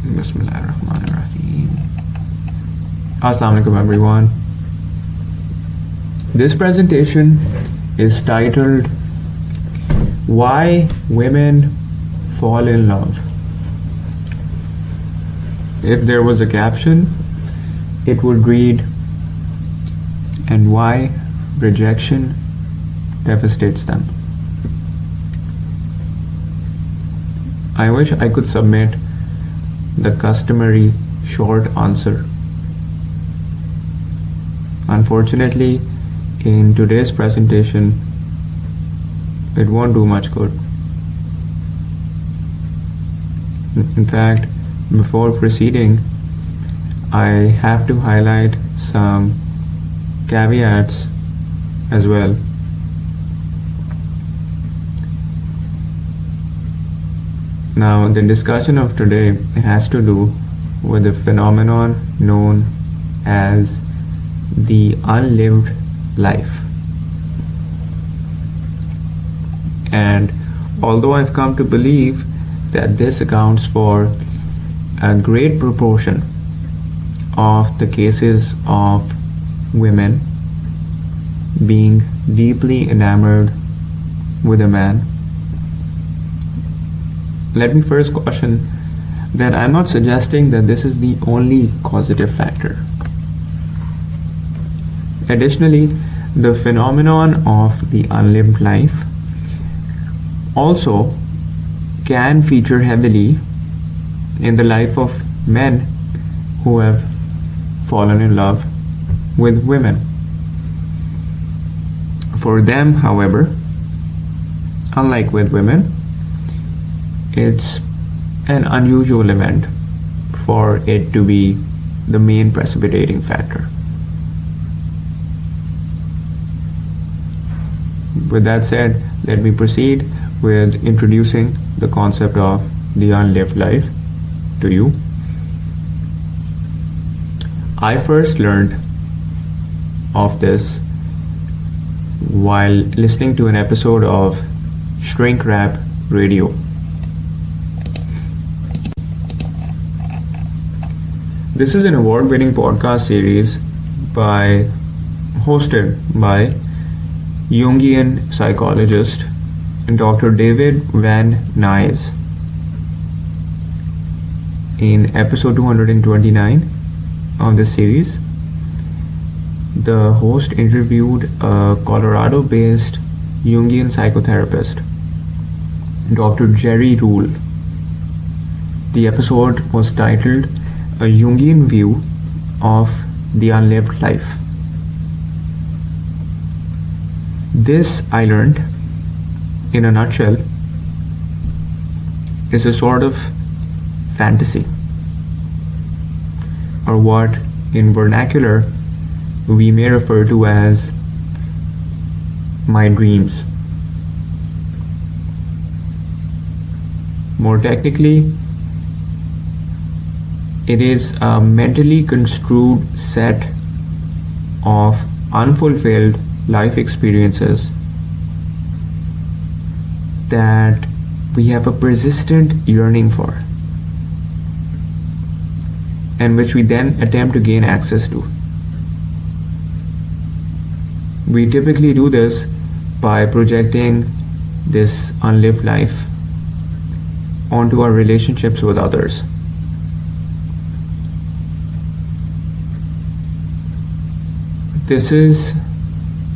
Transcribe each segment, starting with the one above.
Bismillahirrahmanirrahim. Assalamu alaikum everyone. This presentation is titled Why Women Fall in Love. If there was a caption, it would read, and why rejection devastates them. I wish I could submit the customary short answer. Unfortunately, in today's presentation, it won't do much good. In fact, before proceeding, I have to highlight some caveats as well. Now, the discussion of today has to do with a phenomenon known as the unlived life. And although I've come to believe that this accounts for a great proportion of the cases of women being deeply enamored with a man, let me first caution that I'm not suggesting that this is the only causative factor. Additionally, the phenomenon of the unlived life also can feature heavily in the life of men who have fallen in love with women. For them, however, unlike with women, it's an unusual event for it to be the main precipitating factor. With that said, let me proceed with introducing the concept of the unlived life to you. I first learned of this while listening to an episode of Shrink Rap Radio. This is an award-winning podcast series hosted by Jungian psychologist Dr. David Van Nuys. In episode 229 of this series, the host interviewed a Colorado-based Jungian psychotherapist, Dr. Jerry Rule. The episode was titled A Jungian View of the Unlived Life. This, I learned, in a nutshell, is a sort of fantasy, or what in vernacular we may refer to as my dreams. More technically, it is a mentally construed set of unfulfilled life experiences that we have a persistent yearning for, and which we then attempt to gain access to. We typically do this by projecting this unlived life onto our relationships with others. This is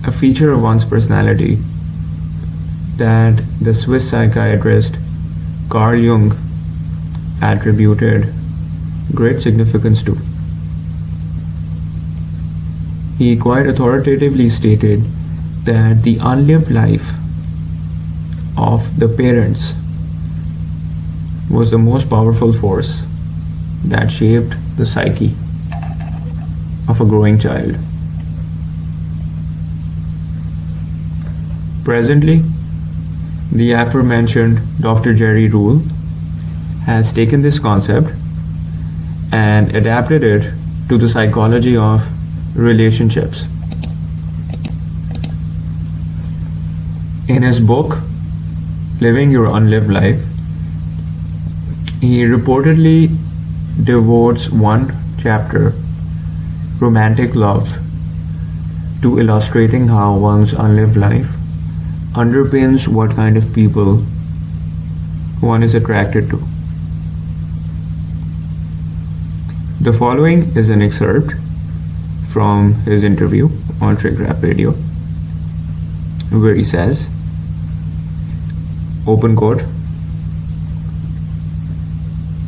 a feature of one's personality that the Swiss psychiatrist Carl Jung attributed great significance to. He quite authoritatively stated that the unlived life of the parents was the most powerful force that shaped the psyche of a growing child. Presently, the aforementioned Dr. Jerry Rule has taken this concept and adapted it to the psychology of relationships. In his book, Living Your Unlived Life, he reportedly devotes one chapter, Romantic Love, to illustrating how one's unlived life underpins what kind of people one is attracted to. The following is an excerpt from his interview on Trick Rap Radio, where he says, open quote,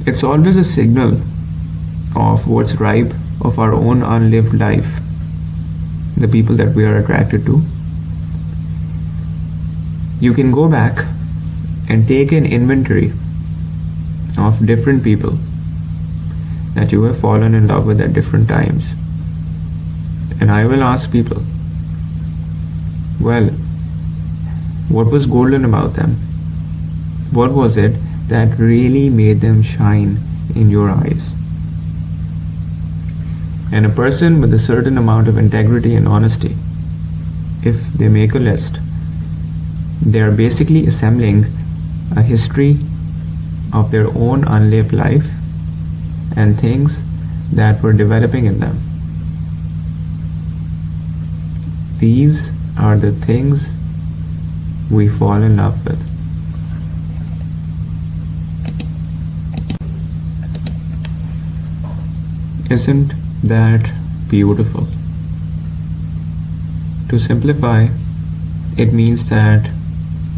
"It's always a signal of what's ripe of our own unlived life, the people that we are attracted to. You can go back and take an inventory of different people that you have fallen in love with at different times. And I will ask people, well, what was golden about them? What was it that really made them shine in your eyes?" And a person with a certain amount of integrity and honesty, if they make a list, they are basically assembling a history of their own unlived life and things that were developing in them. These are the things we fall in love with. Isn't that beautiful? To simplify, it means that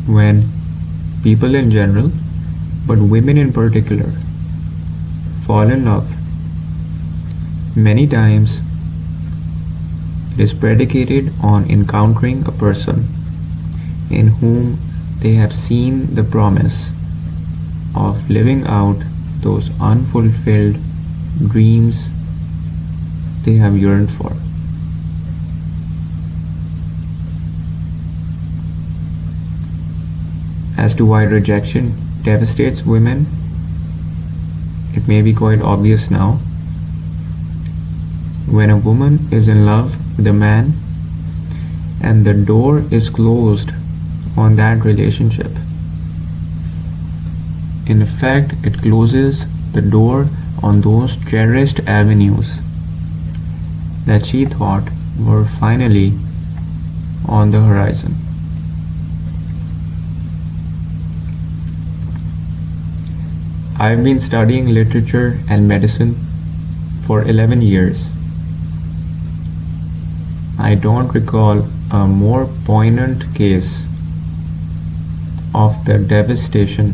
when people in general, but women in particular, fall in love, many times it is predicated on encountering a person in whom they have seen the promise of living out those unfulfilled dreams they have yearned for. As to why rejection devastates women, it may be quite obvious now. When a woman is in love with a man and the door is closed on that relationship, in effect it closes the door on those cherished avenues that she thought were finally on the horizon. I've been studying literature and medicine for 11 years. I don't recall a more poignant case of the devastation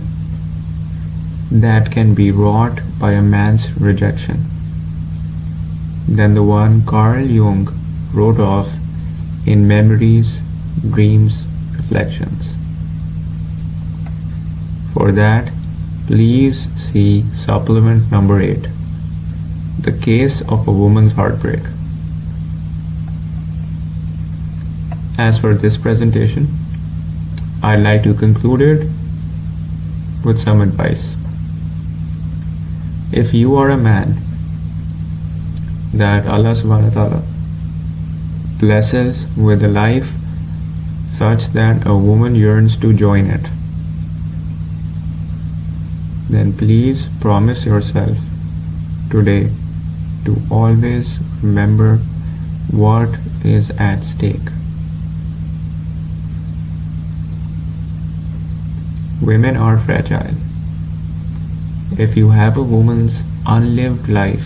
that can be wrought by a man's rejection than the one Carl Jung wrote of in Memories, Dreams, Reflections. For that, please see supplement number 8, The Case of a Woman's Heartbreak. As for this presentation, I'd like to conclude it with some advice. If you are a man that Allah subhanahu wa ta'ala blesses with a life such that a woman yearns to join it, then please promise yourself today to always remember what is at stake. Women are fragile. If you have a woman's unlived life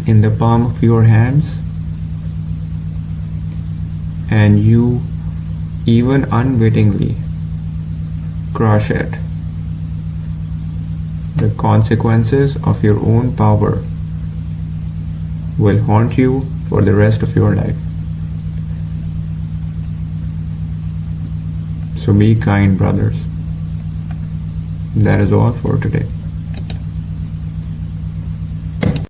in the palm of your hands and you even unwittingly crush it, the consequences of your own power will haunt you for the rest of your life. So be kind, brothers. That is all for today.